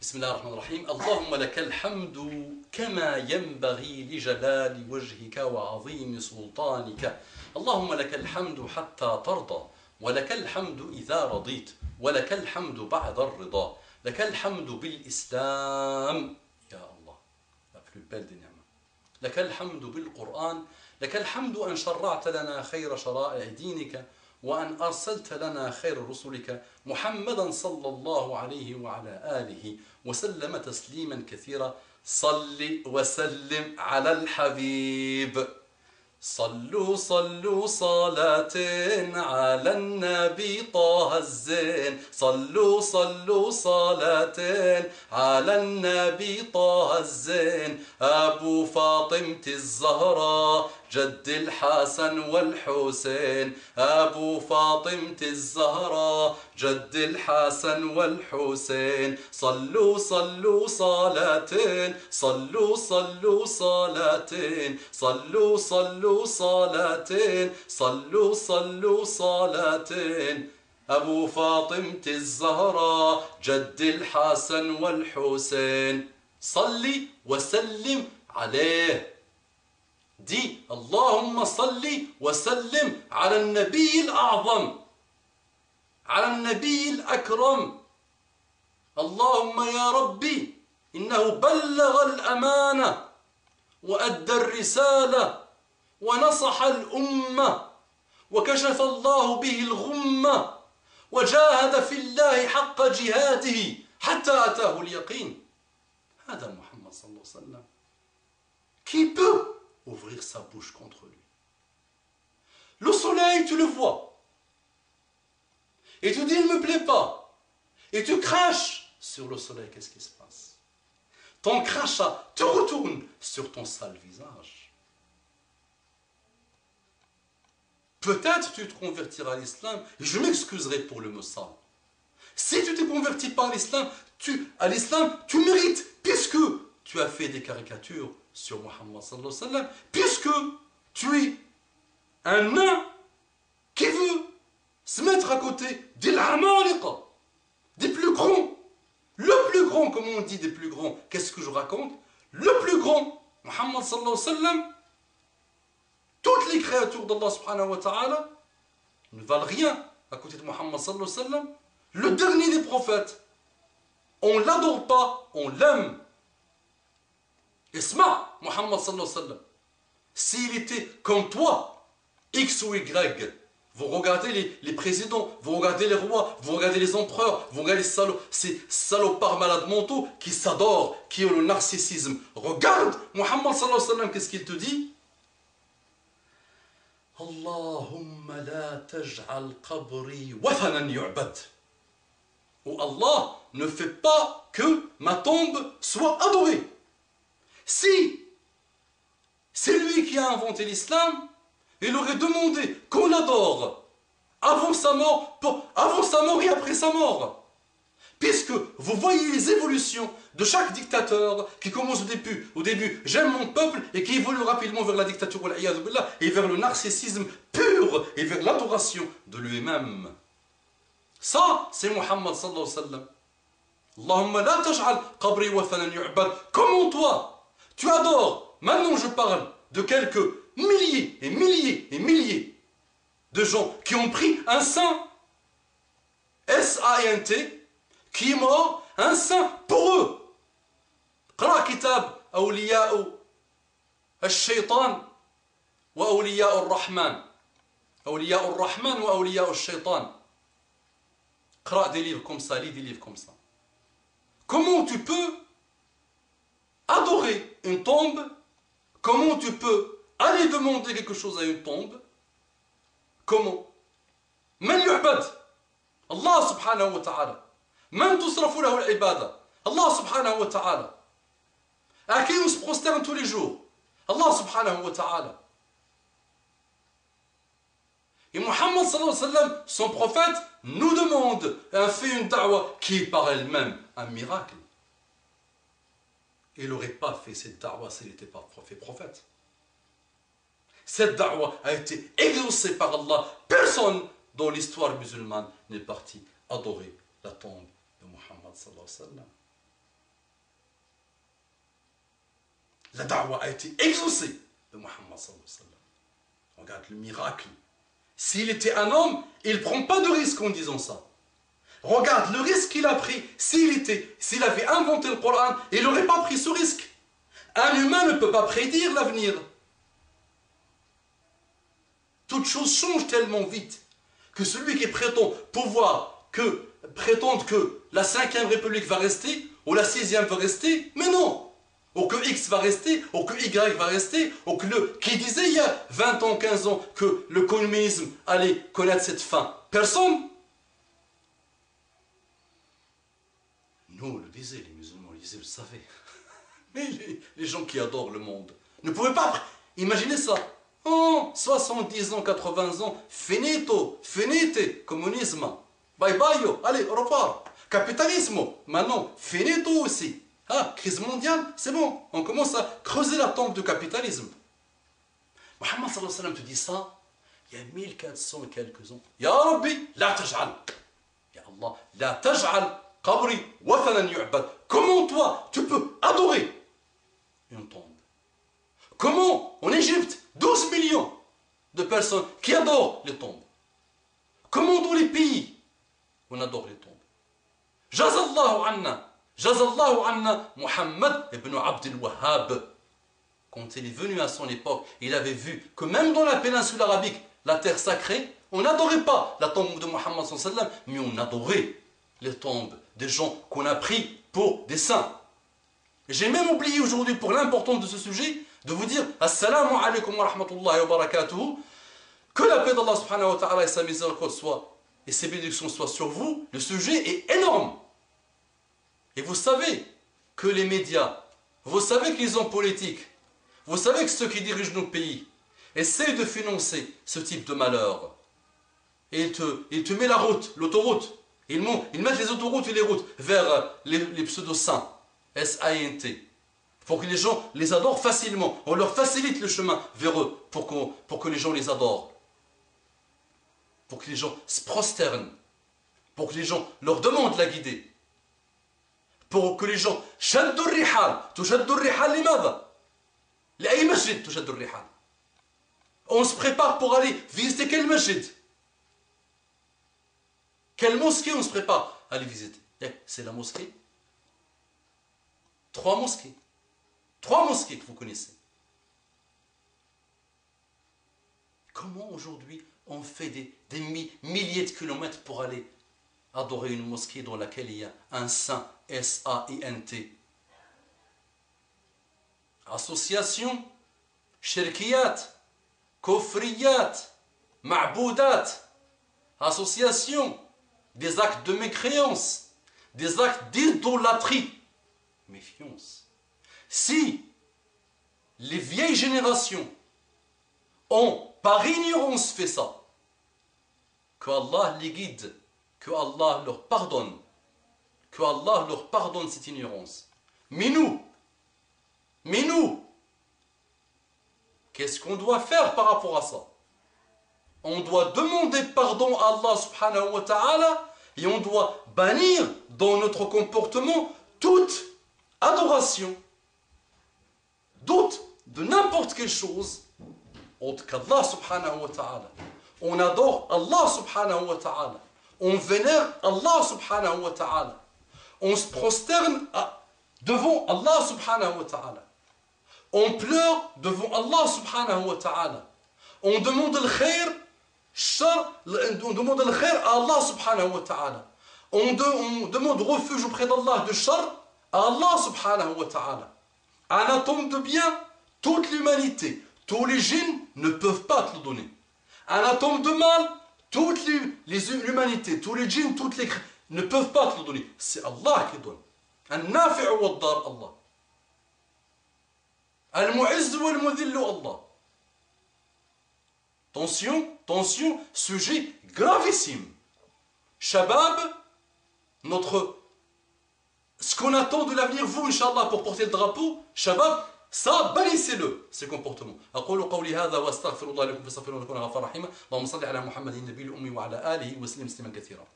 بسم الله الرحمن الرحيم. اللهم لك الحمد كما ينبغي لجلال وجهك وعظيم سلطانك. اللهم لك الحمد حتى ترضى، ولك الحمد إذا رضيت، ولك الحمد بعد الرضا. لك الحمد بالإسلام يا الله، la plus belle des ni'mas. لك الحمد بالقرآن، لك الحمد أن شرعت لنا خير شرائع دينك، وأن أرسلت لنا خير رسلك محمدا صلى الله عليه وعلى آله وسلم تسليما كثيرا. صل وسلم على الحبيب. صلوا صلوا صلاة على النبي طه الزين. صلوا صلوا صلاة على النبي طه الزين. أبو فاطمة الزهراء جد الحسن والحسين. أبو فاطمة الزهراء جد الحسن والحسين. صلوا صلوا صلاة، صلوا صلوا صلاة، صلوا صلوا صلاة، صلوا صلوا صلاة. أبو فاطمة الزهراء جد الحسن والحسين. صلي وسلم عليه. دي اللهم صل وسلم على النبي الأعظم، على النبي الأكرم. اللهم يا ربي إنه بلغ الأمانة وأدى الرسالة ونصح الأمة وكشف الله به الغمة وجاهد في الله حق جهاده حتى أتاه اليقين. هذا محمد صلى الله عليه وسلم. Qui peut ouvrir sa bouche contre lui? Le soleil, tu le vois, et tu dis il ne me plaît pas, et tu craches sur le soleil. Qu'est-ce qui se passe? Ton crachat te retourne sur ton sale visage. Peut-être tu te convertiras à l'islam, et je m'excuserai pour le mot sale. Si tu ne te convertis pas à l'islam, tu mérites, puisque tu as fait des caricatures sur Muhammad sallallahu alayhi wa sallam, puisque tu es un nain qui veut se mettre à côté des l'amaliqa, des plus grands. Le plus grand, comme on dit des plus grands, qu'est-ce que je raconte? Le plus grand, Muhammad sallallahu alayhi wa sallam, toutes les créatures d'Allah subhanahu wa ta'ala ne valent rien à côté de Muhammad sallallahu alayhi wa sallam, le dernier des prophètes. On ne l'adore pas, on l'aime. Isma, Muhammad sallallahu alayhi wa sallam, s'il était comme toi, X ou Y, vous regardez les présidents, vous regardez les rois, vous regardez les empereurs, vous regardez ces salopards malades mentaux qui s'adorent, qui ont le narcissisme. Regarde Muhammad sallallahu alayhi wa sallam, qu'est-ce qu'il te dit? Allahumma la taj'al qabri wathanan yu'bad. Oh Allah, ne fais pas que ma tombe soit adorée. Si c'est lui qui a inventé l'islam, il aurait demandé qu'on l'adore avant sa mort et après sa mort. Puisque vous voyez les évolutions de chaque dictateur qui commence au début j'aime mon peuple, et qui évolue rapidement vers la dictature et vers le narcissisme pur et vers l'adoration de lui-même. Ça, c'est Muhammad sallallahu alayhi wa sallam. Allahumma la taj'al qabri wathanan yu'bad. Comment toi tu adores? Maintenant je parle de quelques milliers et milliers et milliers de gens qui ont pris un saint, S-A-I-N-T, qui est mort, un saint pour eux. Qra kitab awliya'u al-shaytan wa awliya'u al-rahman. Awliya'u al-rahman wa awliya'u al-shaytan. Qra des livres comme ça, lis des livres comme ça. Comment tu peux adorer une tombe? Comment tu peux aller demander quelque chose à une tombe? Comment? Man yu'bad? Allah subhanahu wa ta'ala. Man tusrafu lahu al-ibada? Allah subhanahu wa ta'ala. À qui on se prosterne tous les jours? Allah subhanahu wa ta'ala. Et Muhammad sallallahu alayhi wa sallam, son prophète, nous demande, fait une da'wa qui est par elle-même un miracle. Il n'aurait pas fait cette da'wa s'il n'était pas prophète. Cette da'wa a été exaucée par Allah. Personne dans l'histoire musulmane n'est parti adorer la tombe de Muhammad sallallahu alayhi wa sallam. La da'wa a été exaucée de Muhammad sallallahu alayhi wa sallam. Regarde le miracle. S'il était un homme, il ne prend pas de risque en disant ça. Regarde le risque qu'il a pris. S'il avait inventé le Coran, il n'aurait pas pris ce risque. Un humain ne peut pas prédire l'avenir. Toute chose change tellement vite que celui qui prétend prétendre que la 5e République va rester, ou la 6e va rester, mais non. Ou que X va rester, ou que Y va rester, ou que qui disait il y a 20 ans, 15 ans que le communisme allait connaître cette fin? Personne. Nous, le disaient, les musulmans, le disaient, vous savez. Mais les gens qui adorent le monde ne pouvaient pas imaginer ça. Oh, 70 ans, 80 ans, finite, communisme. Bye bye, allez, au revoir. Capitalisme, maintenant, finito aussi. Ah, crise mondiale, c'est bon. On commence à creuser la tombe du capitalisme. Muhammad sallallahu alayhi wa sallam te dit ça il y a 1400 et quelques ans. Ya Rabbi, la taj'al. Ya Allah, la taj'al qabri wathanan yu'bad. Comment toi, tu peux adorer une tombe? Comment en Égypte, 12 millions de personnes qui adorent les tombes? Comment dans les pays on adore les tombes? Jazallahu anna Muhammad ibn Abdel Wahhab. Quand il est venu à son époque, il avait vu que même dans la péninsule arabique, la terre sacrée, on n'adorait pas la tombe de Muhammad sallallahu alayhi wa sallam, mais on adorait les tombes des gens qu'on a pris pour des saints. J'ai même oublié aujourd'hui, pour l'importance de ce sujet, de vous dire Assalamu alaikum wa rahmatullahi wa barakatuhu, que la paix d'Allah subhanahu wa ta'ala et sa miséricorde et ses bénédictions soient sur vous. Le sujet est énorme. Et vous savez que les médias, vous savez que les hommes politiques, vous savez que ceux qui dirigent nos pays essayent de financer ce type de malheur. Et ils te mettent la route, l'autoroute. Ils mettent les autoroutes et les routes vers les pseudo-saints, S-A-I-N-T, pour que les gens les adorent facilement. On leur facilite le chemin vers eux pour que les gens les adorent. Pour que les gens se prosternent. Pour que les gens leur demandent la guider. Pour que les gens شدوا الرحال تشد الرحال لماذا؟ لأي مسجد تشد الرحال. On se prépare pour aller visiter quel masjid? Quelle mosquée on se prépare à aller visiter? C'est la mosquée. 3 mosquées. 3 mosquées que vous connaissez. Comment aujourd'hui on fait des milliers de kilomètres pour aller adorer une mosquée dans laquelle il y a un saint, S-A-I-N-T? Association, shirkiyat, kofriyat, ma'boudat, association, des actes de mécréance, des actes d'idolâtrie. Méfiance. Si les vieilles générations ont par ignorance fait ça, que Allah les guide, que Allah leur pardonne, cette ignorance. Mais nous, qu'est-ce qu'on doit faire par rapport à ça? On doit demander pardon à Allah subhanahu wa ta'ala et on doit bannir dans notre comportement toute adoration, doute de n'importe quelle chose autre qu'Allah subhanahu wa ta'ala. On adore Allah subhanahu wa ta'ala. On vénère Allah subhanahu wa ta'ala. On se prosterne devant Allah subhanahu wa ta'ala. On pleure devant Allah subhanahu wa ta'ala. On demande le khair, on demande le khair à Allah subhanahu wa ta'ala. On demande refuge auprès d'Allah de shar à Allah subhanahu wa ta'ala. Un atome de bien, toute l'humanité, tous les djinns ne peuvent pas te le donner. Un atome de mal, toute l'humanité, tous les djinns, ne peuvent pas te le donner. C'est Allah qui donne. Al-nafi'u wad-dar Allah. Al-mu'izz wal-mudhillu Allah. Attention, sujet gravissime. Shabab, ce qu'on attend de l'avenir, vous, Inch'Allah, pour porter le drapeau, Shabab, ça, bannissez-le, ces comportements. أقول قولي هذا وأستغفر الله لكم فاستغفروه إنه كان غفورا رحيما. اللهم صل على محمد النبي الأمي وعلى آله وسلم تسليما كثيرا.